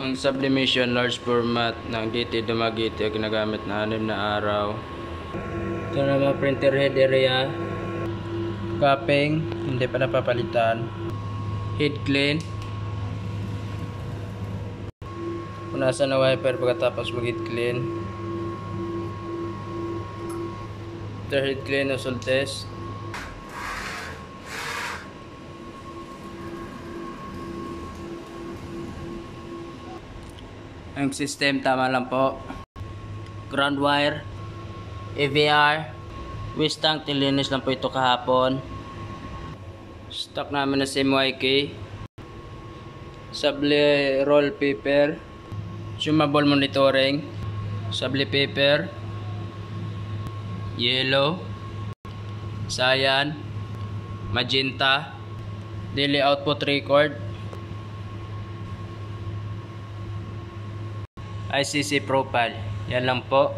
Ang sublimation large format ng DT Dumaguete ay ginagamit na 6 na araw. Ito na mga printer head area. Cupping, hindi pa napapalitan. Head clean. Punasan na wiper pagkatapos mag-head clean. After head clean, nozzle test. Ang system tama lang po. Ground wire, AVR, waste tank, tilinis lang po ito kahapon. Stock namin na CMYK, Sable roll paper, consumable monitoring, Sable paper, yellow, cyan, magenta, daily output record, ICC profile. Yan lang po.